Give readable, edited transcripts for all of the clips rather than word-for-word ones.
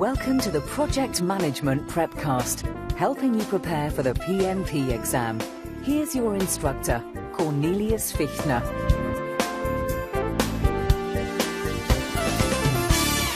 Welcome to the Project Management Prepcast, helping you prepare for the PMP exam. Here's your instructor, Cornelius Fichtner.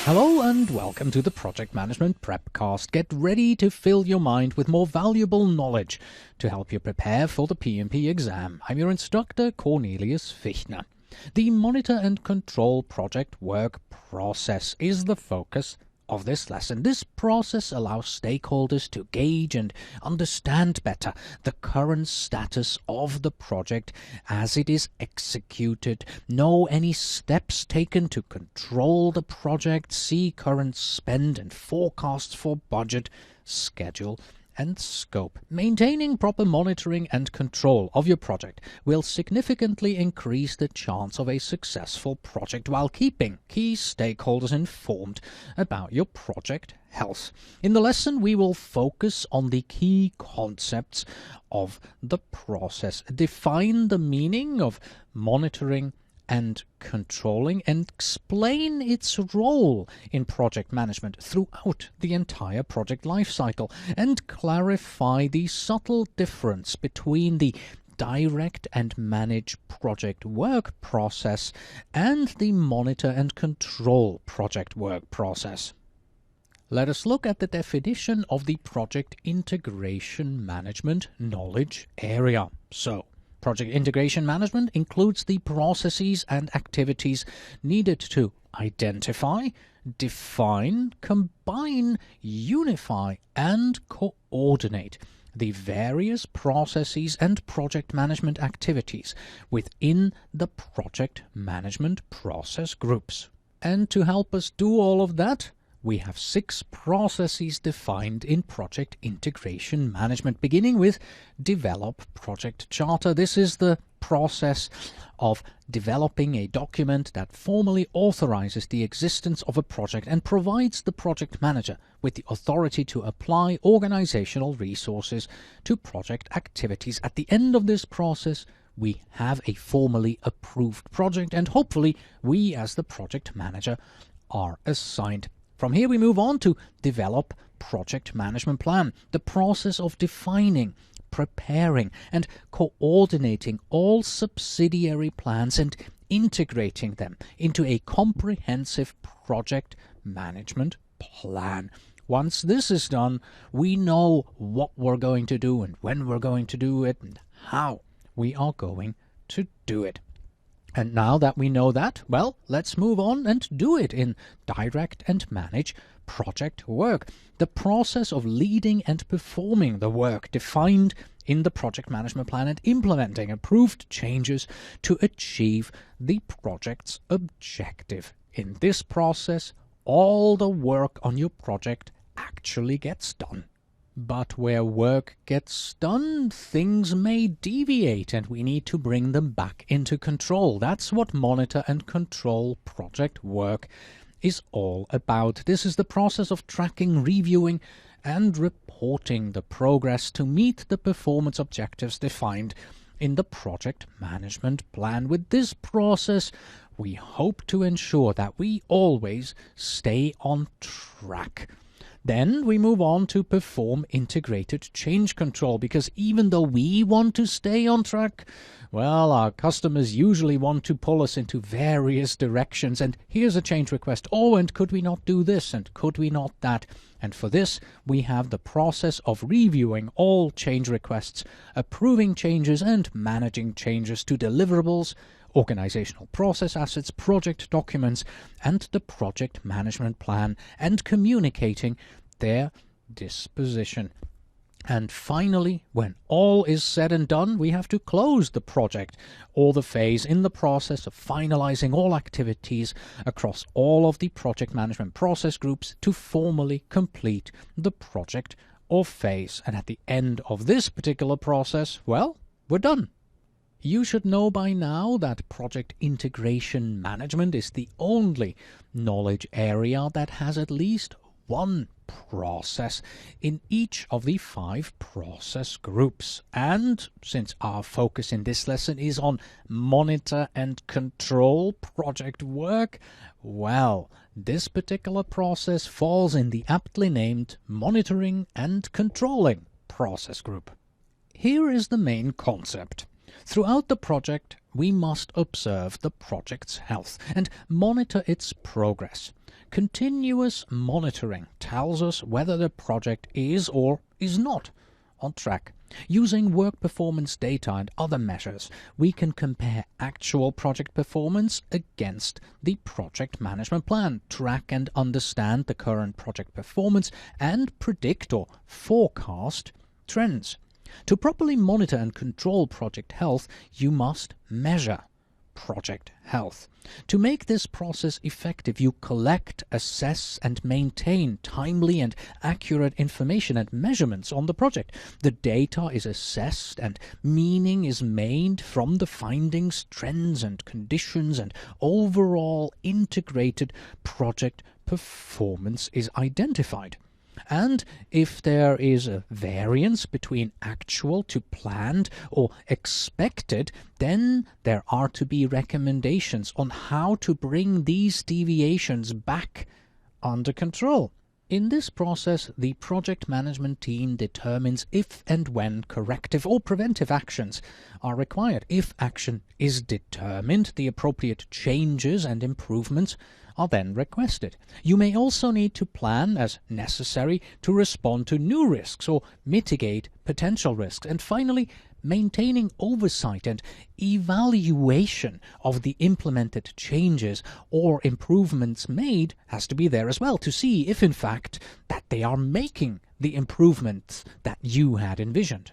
Hello and welcome to the Project Management Prepcast. Get ready to fill your mind with more valuable knowledge to help you prepare for the PMP exam. I'm your instructor, Cornelius Fichtner. The Monitor and Control Project Work Process is the focus of this lesson. This process allows stakeholders to gauge and understand better the current status of the project as it is executed, know any steps taken to control the project, see current spend and forecasts for budget, schedule, and scope. Maintaining proper monitoring and control of your project will significantly increase the chance of a successful project while keeping key stakeholders informed about your project health. In the lesson, we will focus on the key concepts of the process, define the meaning of monitoring and controlling, and explain its role in project management throughout the entire project lifecycle, and clarify the subtle difference between the direct and manage project work process and the monitor and control project work process. Let us look at the definition of the project integration management knowledge area. So, project integration management includes the processes and activities needed to identify, define, combine, unify, and coordinate the various processes and project management activities within the project management process groups. And to help us do all of that, we have 6 processes defined in project integration management, beginning with Develop Project Charter. This is the process of developing a document that formally authorizes the existence of a project and provides the project manager with the authority to apply organizational resources to project activities. At the end of this process, we have a formally approved project, and hopefully we as the project manager are assigned. From here we move on to Develop Project Management Plan, the process of defining, preparing and coordinating all subsidiary plans and integrating them into a comprehensive project management plan. Once this is done, we know what we're going to do and when we're going to do it and how we are going to do it. And now that we know that, well, let's move on and do it in direct and manage project work, the process of leading and performing the work defined in the project management plan and implementing approved changes to achieve the project's objective. In this process, all the work on your project actually gets done. But where work gets done, things may deviate and we need to bring them back into control. That's what monitor and control project work is all about. This is the process of tracking, reviewing, and reporting the progress to meet the performance objectives defined in the project management plan. With this process, we hope to ensure that we always stay on track. Then we move on to perform integrated change control, because even though we want to stay on track, well, our customers usually want to pull us into various directions, and here's a change request. Oh, and could we not do this, and could we not that? And for this, we have the process of reviewing all change requests, approving changes, and managing changes to deliverables, organizational process assets, project documents, and the project management plan, and communicating their disposition. And finally, when all is said and done, we have to close the project or the phase in the process of finalizing all activities across all of the project management process groups to formally complete the project or phase. And at the end of this particular process, well, we're done. You should know by now that project integration management is the only knowledge area that has at least one process in each of the 5 process groups. And since our focus in this lesson is on monitor and control project work, well, this particular process falls in the aptly named monitoring and controlling process group. Here is the main concept. Throughout the project, we must observe the project's health and monitor its progress. Continuous monitoring tells us whether the project is or is not on track. Using work performance data and other measures, we can compare actual project performance against the project management plan, track and understand the current project performance, and predict or forecast trends. To properly monitor and control project health, you must measure project health. To make this process effective, you collect, assess, and maintain timely and accurate information and measurements on the project. The data is assessed and meaning is made from the findings, trends, and conditions, and overall integrated project performance is identified. And if there is a variance between actual to planned or expected, then there are to be recommendations on how to bring these deviations back under control. In this process, the project management team determines if and when corrective or preventive actions are required. If action is determined, the appropriate changes and improvements are then requested. You may also need to plan as necessary to respond to new risks or mitigate potential risks. And finally, maintaining oversight and evaluation of the implemented changes or improvements made has to be there as well to see if in fact that they are making the improvements that you had envisioned.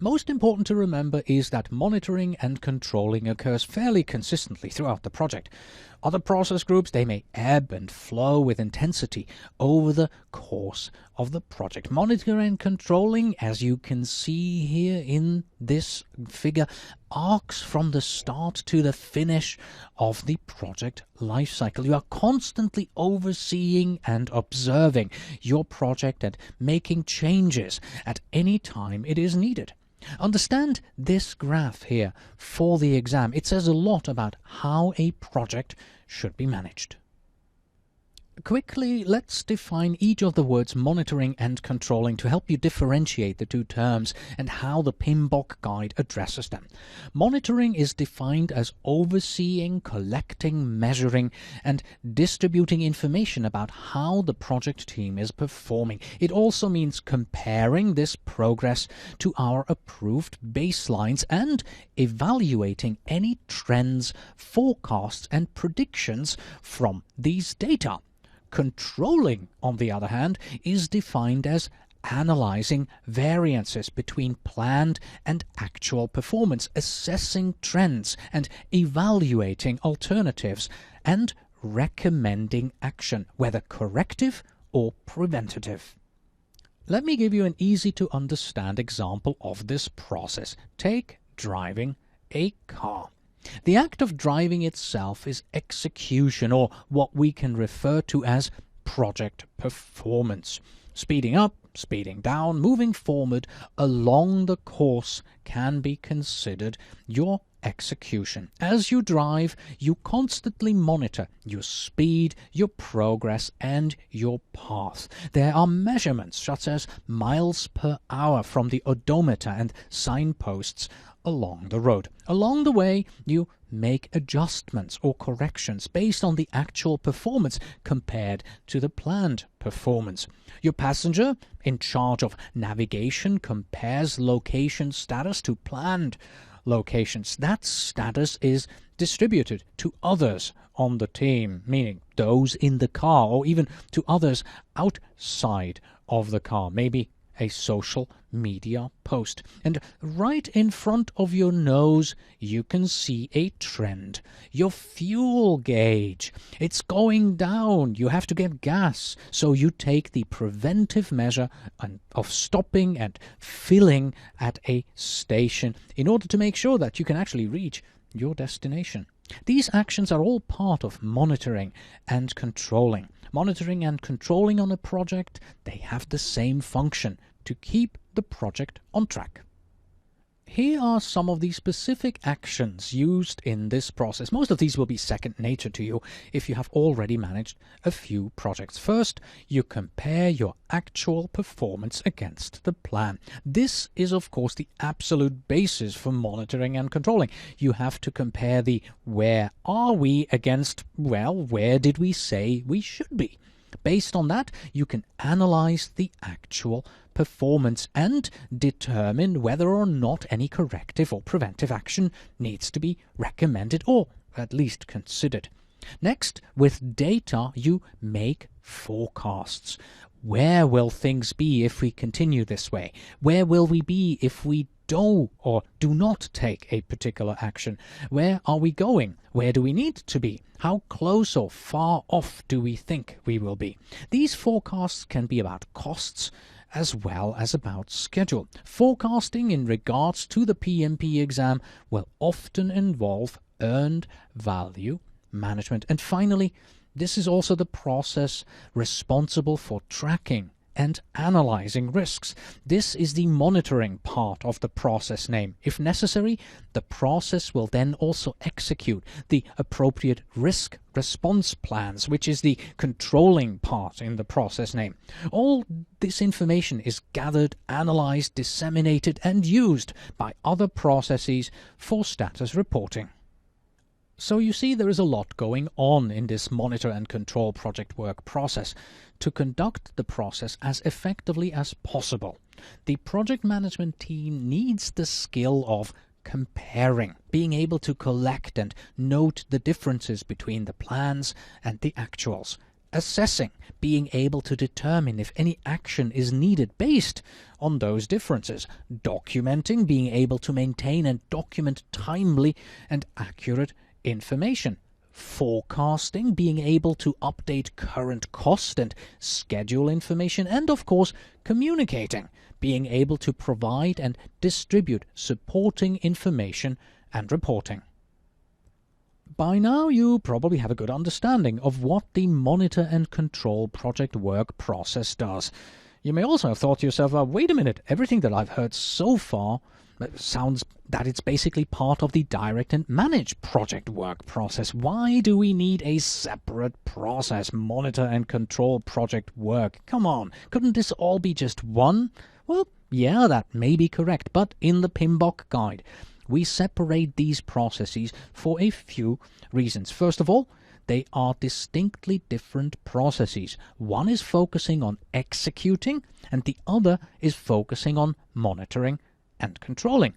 Most important to remember is that monitoring and controlling occurs fairly consistently throughout the project. Other process groups, they may ebb and flow with intensity over the course of the project. Monitoring and controlling, as you can see here in this figure, arcs from the start to the finish of the project life cycle. You are constantly overseeing and observing your project and making changes at any time it is needed. Understand this graph here for the exam. It says a lot about how a project should be managed. Quickly, let's define each of the words monitoring and controlling to help you differentiate the two terms and how the PMBOK guide addresses them. Monitoring is defined as overseeing, collecting, measuring, and distributing information about how the project team is performing. It also means comparing this progress to our approved baselines and evaluating any trends, forecasts, and predictions from these data. Controlling, on the other hand, is defined as analyzing variances between planned and actual performance, assessing trends, and evaluating alternatives, and recommending action, whether corrective or preventative. Let me give you an easy-to-understand example of this process. Take driving a car. The act of driving itself is execution, or what we can refer to as project performance. Speeding up, speeding down, moving forward along the course can be considered your execution. As you drive, you constantly monitor your speed, your progress, and your path. There are measurements such as miles per hour from the odometer and signposts along the road. Along the way, you make adjustments or corrections based on the actual performance compared to the planned performance. Your passenger in charge of navigation compares location status to planned locations. That status is distributed to others on the team, meaning those in the car, or even to others outside of the car, maybe a social media post. And right in front of your nose, you can see a trend. Your fuel gauge, it's going down. You have to get gas. So you take the preventive measure of stopping and filling at a station in order to make sure that you can actually reach your destination. These actions are all part of monitoring and controlling. Monitoring and controlling on a project, they have the same function: to keep the project on track. Here are some of the specific actions used in this process. Most of these will be second nature to you if you have already managed a few projects. First, you compare your actual performance against the plan. This is, of course, the absolute basis for monitoring and controlling. You have to compare the where are we against, well, where did we say we should be? Based on that, you can analyze the actual performance and determine whether or not any corrective or preventive action needs to be recommended or at least considered. Next, with data, you make forecasts. Where will things be if we continue this way? Where will we be if we do or do not take a particular action? Where are we going? Where do we need to be? How close or far off do we think we will be? These forecasts can be about costs as well as about schedule. Forecasting in regards to the PMP exam will often involve earned value management. And finally, this is also the process responsible for tracking and analyzing risks. This is the monitoring part of the process name. If necessary, the process will then also execute the appropriate risk response plans, which is the controlling part in the process name. All this information is gathered, analyzed, disseminated, and used by other processes for status reporting. So you see, there is a lot going on in this monitor and control project work process. To conduct the process as effectively as possible, the project management team needs the skill of comparing, being able to collect and note the differences between the plans and the actuals. Assessing, being able to determine if any action is needed based on those differences. Documenting, being able to maintain and document timely and accurate information. Forecasting, being able to update current cost and schedule information. And of course, communicating, being able to provide and distribute supporting information and reporting. By now you probably have a good understanding of what the monitor and control project work process does. You may also have thought to yourself, wait a minute, everything that I've heard so far sounds that it's basically part of the direct and manage project work process. Why do we need a separate process, monitor and control project work? Come on, couldn't this all be just one? Well, yeah, that may be correct, but in the PMBOK guide, we separate these processes for a few reasons. First of all, they are distinctly different processes. One is focusing on executing, and the other is focusing on monitoring and controlling.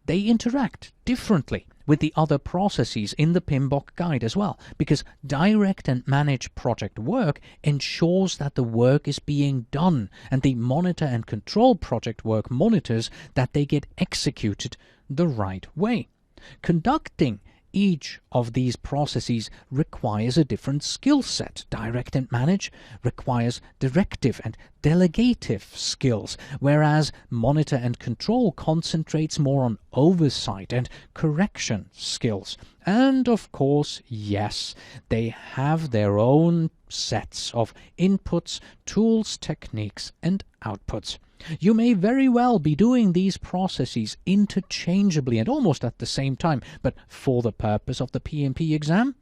They interact differently with the other processes in the PMBOK guide as well, because direct and manage project work ensures that the work is being done, and the monitor and control project work monitors that they get executed the right way. Conducting each of these processes requires a different skill set. Direct and manage requires directive and delegative skills, whereas monitor and control concentrates more on oversight and correction skills. And of course, yes, they have their own sets of inputs, tools, techniques, and outputs. You may very well be doing these processes interchangeably and almost at the same time, but for the purpose of the PMP exam,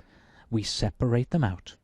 we separate them out.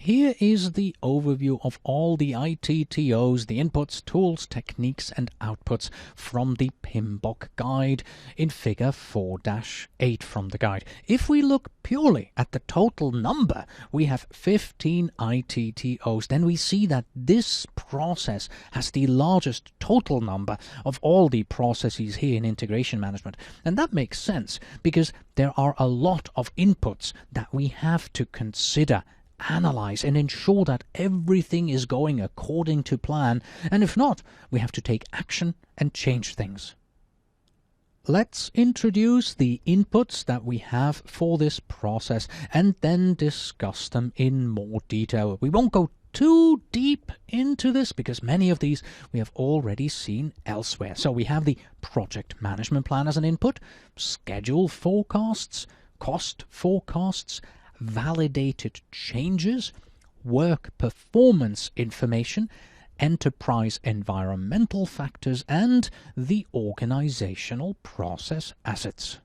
Here is the overview of all the ITTOs, the inputs, tools, techniques, and outputs from the PMBOK guide in figure 4-8 from the guide. If we look purely at the total number, we have 15 ITTOs. Then we see that this process has the largest total number of all the processes here in integration management. And that makes sense because there are a lot of inputs that we have to consider, analyze, and ensure that everything is going according to plan, and if not, we have to take action and change things. Let's introduce the inputs that we have for this process and then discuss them in more detail. We won't go too deep into this because many of these we have already seen elsewhere. So we have the project management plan as an input, schedule forecasts, cost forecasts, validated changes, work performance information, enterprise environmental factors, and the organizational process assets.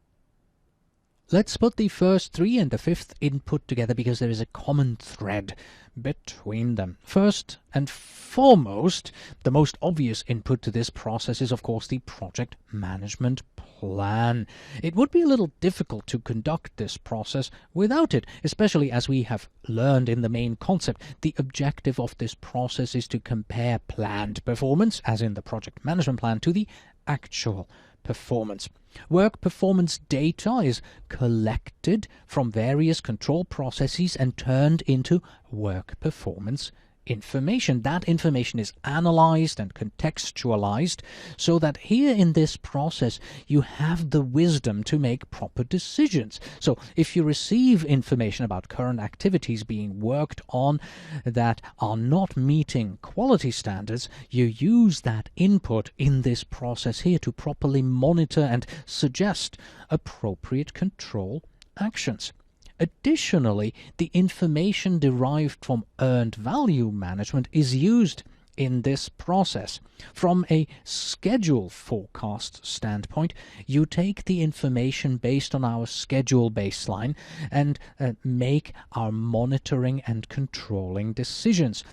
Let's put the first three and the fifth input together because there is a common thread between them. First and foremost, the most obvious input to this process is, of course, the project management plan. It would be a little difficult to conduct this process without it, especially as we have learned in the main concept. The objective of this process is to compare planned performance, as in the project management plan, to the actual performance. Work performance data is collected from various control processes and turned into work performance information. That information is analyzed and contextualized so that here in this process you have the wisdom to make proper decisions. So if you receive information about current activities being worked on that are not meeting quality standards, you use that input in this process here to properly monitor and suggest appropriate control actions. Additionally, the information derived from earned value management is used in this process. From a schedule forecast standpoint, you take the information based on our schedule baseline and make our monitoring and controlling decisions.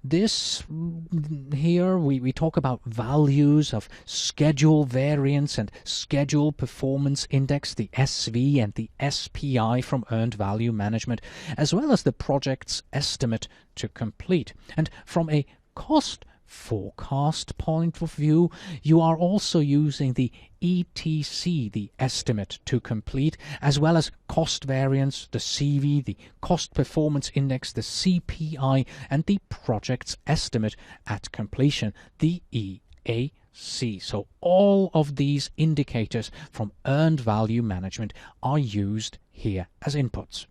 This here we talk about values of schedule variance and schedule performance index, the SV and the SPI from earned value management, as well as the project's estimate to complete. And from a cost forecast point of view, you are also using the ETC, the estimate to complete, as well as cost variance, the CV, the cost performance index, the CPI, and the project's estimate at completion, the EAC. So all of these indicators from earned value management are used here as inputs.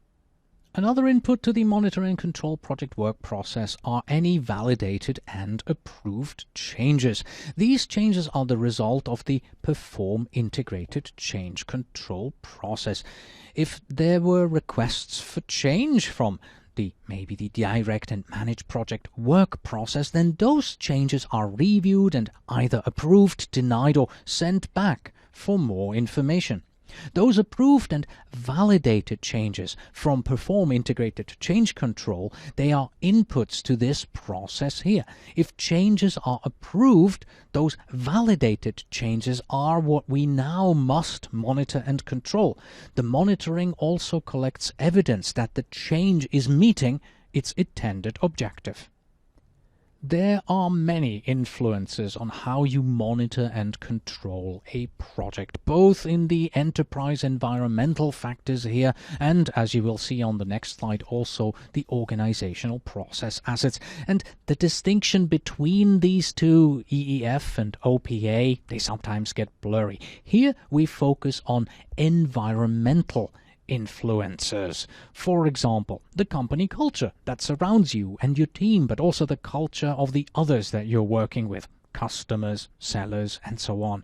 Another input to the monitor and control project work process are any validated and approved changes. These changes are the result of the perform integrated change control process. If there were requests for change from maybe the direct and managed project work process, then those changes are reviewed and either approved, denied, or sent back for more information. Those approved and validated changes from perform integrated change control, they are inputs to this process here. If changes are approved, those validated changes are what we now must monitor and control. The monitoring also collects evidence that the change is meeting its intended objective. There are many influences on how you monitor and control a project, both in the enterprise environmental factors here and, as you will see on the next slide, also the organizational process assets. And the distinction between these two, EEF and OPA, they sometimes get blurry. Here we focus on environmental influencers. For example, the company culture that surrounds you and your team, but also the culture of the others that you're working with, customers, sellers, and so on.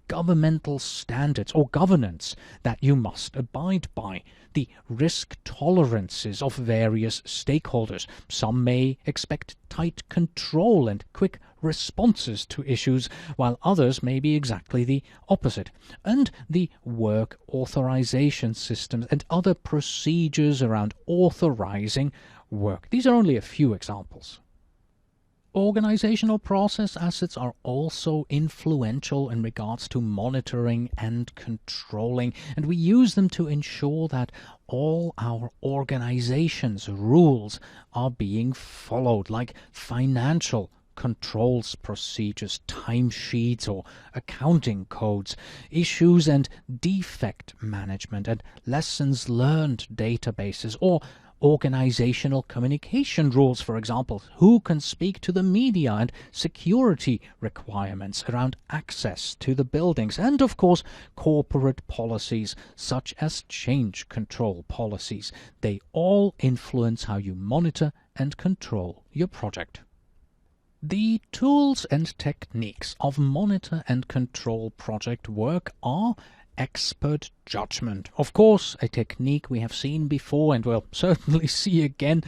Governmental standards or governance that you must abide by. The risk tolerances of various stakeholders. Some may expect tight control and quick responses to issues, while others may be exactly the opposite. And the work authorization systems and other procedures around authorizing work. These are only a few examples. Organizational process assets are also influential in regards to monitoring and controlling, and we use them to ensure that all our organization's rules are being followed, like financial controls procedures, timesheets or accounting codes, issues and defect management, and lessons learned databases, or organizational communication rules, for example, who can speak to the media, and security requirements around access to the buildings, and of course corporate policies such as change control policies. They all influence how you monitor and control your project. The tools and techniques of monitor and control project work are expert judgment. Of course, a technique we have seen before and will certainly see again.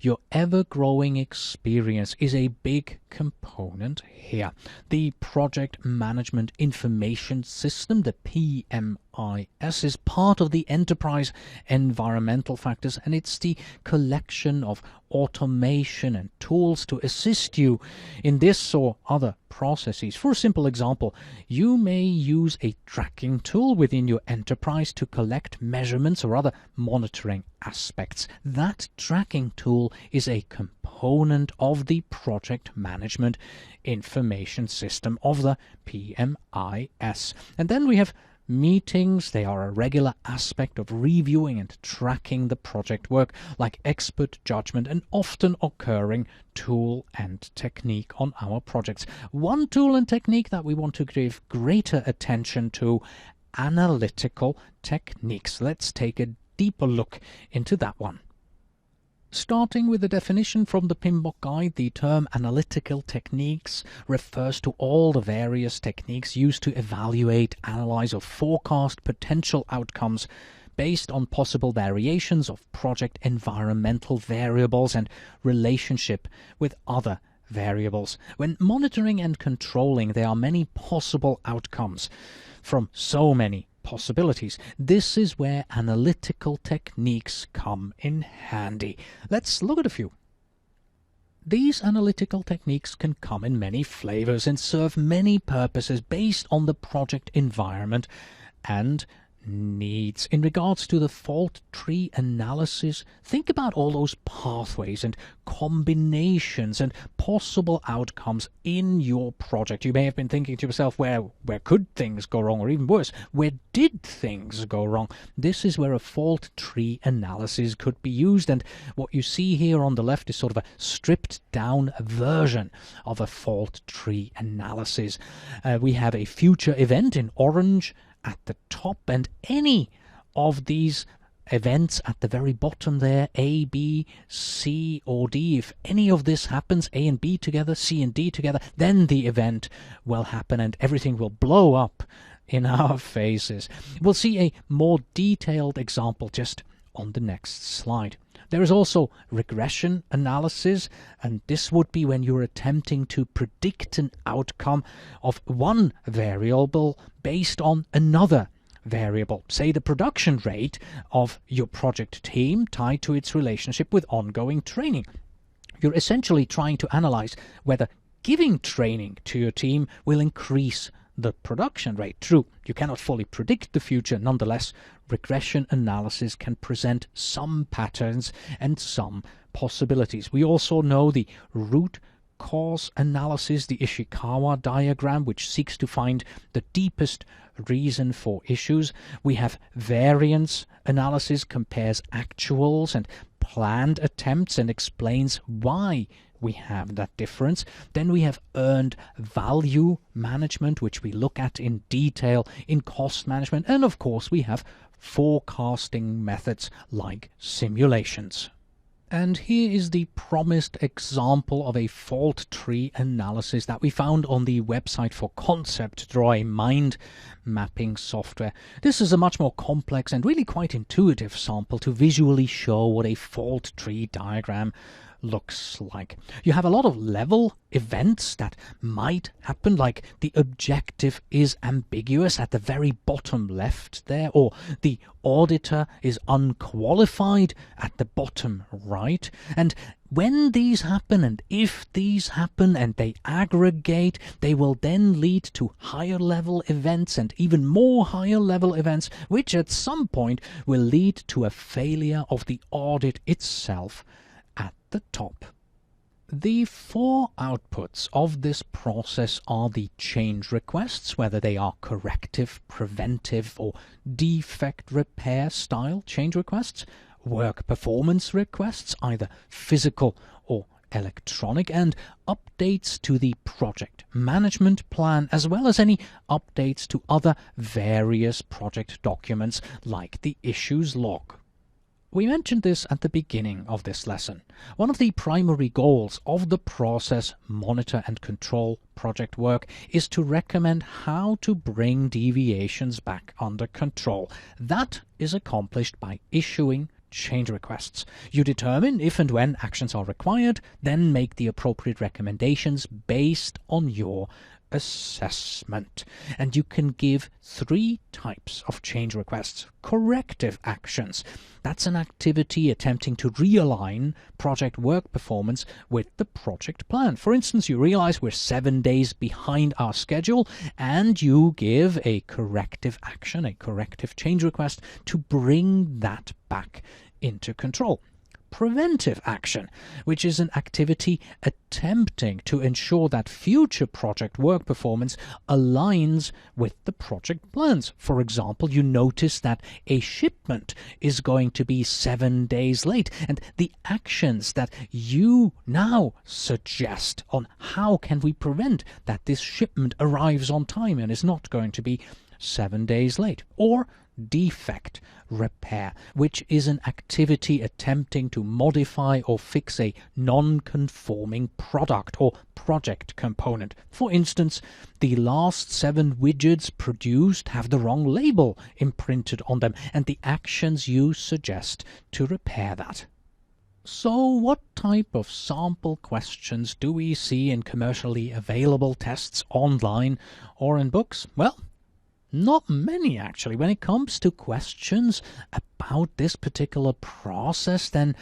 Your ever-growing experience is a big component here. The Project Management Information System, the PMIS, is part of the enterprise environmental factors, and it's the collection of automation and tools to assist you in this or other processes. For a simple example, you may use a tracking tool within your enterprise to collect measurements or other monitoring aspects. That tracking tool is a component of the Project Management Information System of the PMIS. And then we have meetings. They are a regular aspect of reviewing and tracking the project work, like expert judgment, an often occurring tool and technique on our projects. One tool and technique that we want to give greater attention to: analytical techniques. Let's take a deeper look into that one. Starting with the definition from the PMBOK guide, the term analytical techniques refers to all the various techniques used to evaluate, analyze, or forecast potential outcomes based on possible variations of project environmental variables and relationship with other variables. When monitoring and controlling, there are many possible outcomes from so many possibilities. This is where analytical techniques come in handy. Let's look at a few. These analytical techniques can come in many flavors and serve many purposes based on the project environment and needs. In regards to the fault tree analysis, think about all those pathways and combinations and possible outcomes in your project. You may have been thinking to yourself, where could things go wrong? Or even worse, where did things go wrong? This is where a fault tree analysis could be used, and what you see here on the left is sort of a stripped down version of a fault tree analysis. We have a future event in orange at the top, and any of these events at the very bottom there, A, B, C, or D, if any of this happens, A and B together, C and D together, then the event will happen and everything will blow up in our faces. We'll see a more detailed example just on the next slide. There is also regression analysis, and this would be when you're attempting to predict an outcome of one variable based on another variable. Say the production rate of your project team tied to its relationship with ongoing training. You're essentially trying to analyze whether giving training to your team will increase the production rate. True, you cannot fully predict the future. Nonetheless, regression analysis can present some patterns and some possibilities. We also know the root cause analysis, the Ishikawa diagram, which seeks to find the deepest reason for issues. We have variance analysis, compares actuals and planned attempts and explains why we have that difference. Then we have earned value management, which we look at in detail in cost management. And of course, we have forecasting methods like simulations. And here is the promised example of a fault tree analysis that we found on the website for Concept Draw, a mind mapping software. This is a much more complex and really quite intuitive sample to visually show what a fault tree diagram looks like. You have a lot of level events that might happen, like the objective is ambiguous at the very bottom left there, or the auditor is unqualified at the bottom right. And when these happen, and if these happen and they aggregate, they will then lead to higher level events and even more higher level events, which at some point will lead to a failure of the audit itself at the top. The four outputs of this process are the change requests, whether they are corrective, preventive, or defect repair style change requests, work performance requests, either physical or electronic, and updates to the project management plan, as well as any updates to other various project documents like the issues log. We mentioned this at the beginning of this lesson. One of the primary goals of the process monitor and control project work is to recommend how to bring deviations back under control. That is accomplished by issuing change requests. You determine if and when actions are required, then make the appropriate recommendations based on your assessment. And you can give 3 types of change requests. Corrective actions. That's an activity attempting to realign project work performance with the project plan. For instance, you realize we're 7 days behind our schedule, and you give a corrective action, a corrective change request to bring that back into control. Preventive action, which is an activity attempting to ensure that future project work performance aligns with the project plans. For example, you notice that a shipment is going to be 7 days late, and the actions that you now suggest on how can we prevent that this shipment arrives on time and is not going to be 7 days late. Or defect repair, which is an activity attempting to modify or fix a non-conforming product or project component. For instance, the last 7 widgets produced have the wrong label imprinted on them, and the actions you suggest to repair that. So what type of sample questions do we see in commercially available tests online or in books? Well, not many, actually. When it comes to questions about this particular process, then,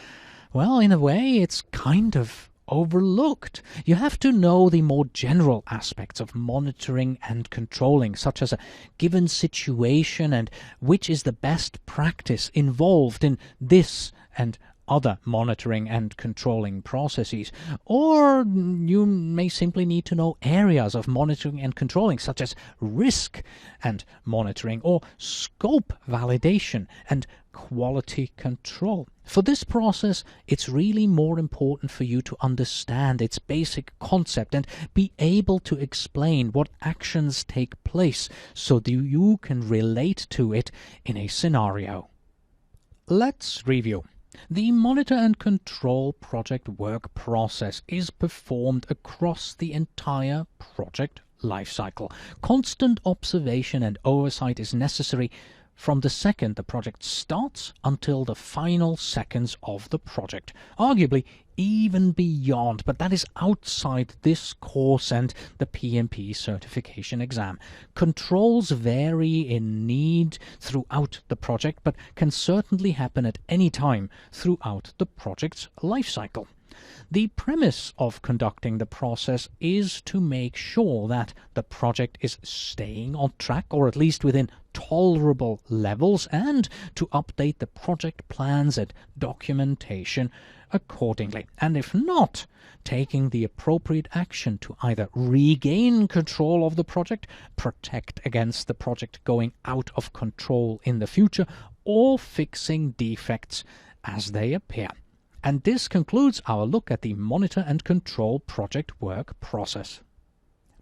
well, in a way, it's kind of overlooked. You have to know the more general aspects of monitoring and controlling, such as a given situation and which is the best practice involved in this and other monitoring and controlling processes. Or you may simply need to know areas of monitoring and controlling, such as risk and monitoring, or scope validation and quality control. For this process, it's really more important for you to understand its basic concept and be able to explain what actions take place so that you can relate to it in a scenario. Let's review. The monitor and control project work process is performed across the entire project lifecycle. Constant observation and oversight is necessary from the second the project starts until the final seconds of the project, arguably even beyond, but that is outside this course and the PMP certification exam. Controls vary in need throughout the project, but can certainly happen at any time throughout the project's lifecycle. The premise of conducting the process is to make sure that the project is staying on track, or at least within tolerable levels, and to update the project plans and documentation accordingly. And if not, taking the appropriate action to either regain control of the project, protect against the project going out of control in the future, or fixing defects as they appear. And this concludes our look at the monitor and control project work process.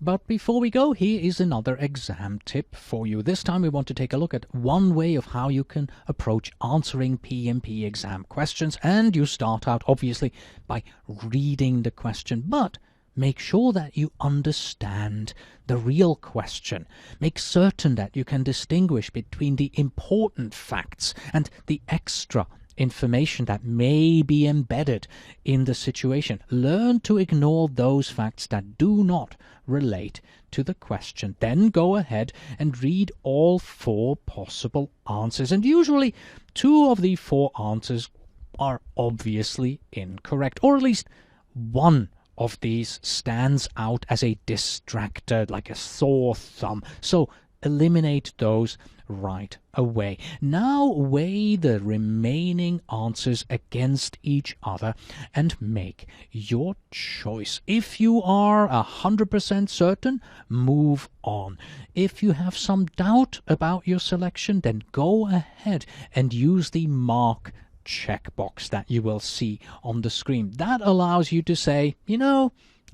But before we go, here is another exam tip for you. This time we want to take a look at one way of how you can approach answering PMP exam questions. And you start out, obviously, by reading the question, but make sure that you understand the real question. Make certain that you can distinguish between the important facts and the extra information that may be embedded in the situation. Learn to ignore those facts that do not relate to the question. Then go ahead and read all 4 possible answers, and usually 2 of the 4 answers are obviously incorrect, or at least one of these stands out as a distractor, like a sore thumb. So eliminate those right away. Now weigh the remaining answers against each other and make your choice. If you are 100% certain, move on. If you have some doubt about your selection, then go ahead and use the mark checkbox that you will see on the screen. That allows you to say,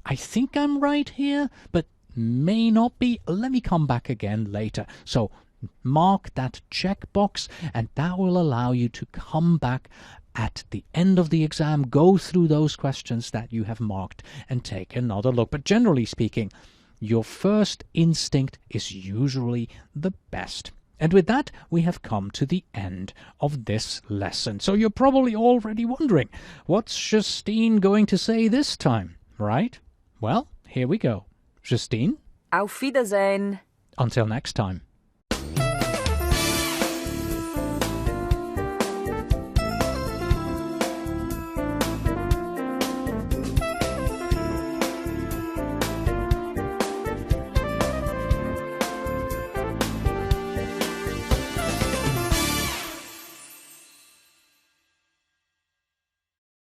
I think I'm right here, but may not be. Let me come back again later. So mark that checkbox, and that will allow you to come back at the end of the exam, go through those questions that you have marked and take another look. But generally speaking, your first instinct is usually the best. And with that, we have come to the end of this lesson. So you're probably already wondering, what's Justine going to say this time, right? Well, here we go. Justine? Auf Wiedersehen. Until next time.